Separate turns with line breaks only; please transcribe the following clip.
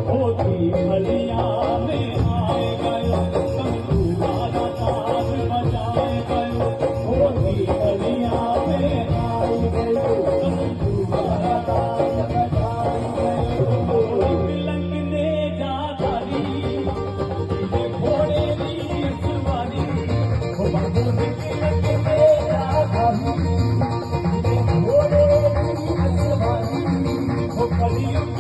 होती बलिया में आए गयो तुम्हारा साथ बचाए गयो होती बलिया में आए गयो तुम्हारा साथ बचाए गयो तिलक ने जा धारी घोड़े की सवारी बाबू तिलक ने जा धारी घोड़े की सवारी कलियुग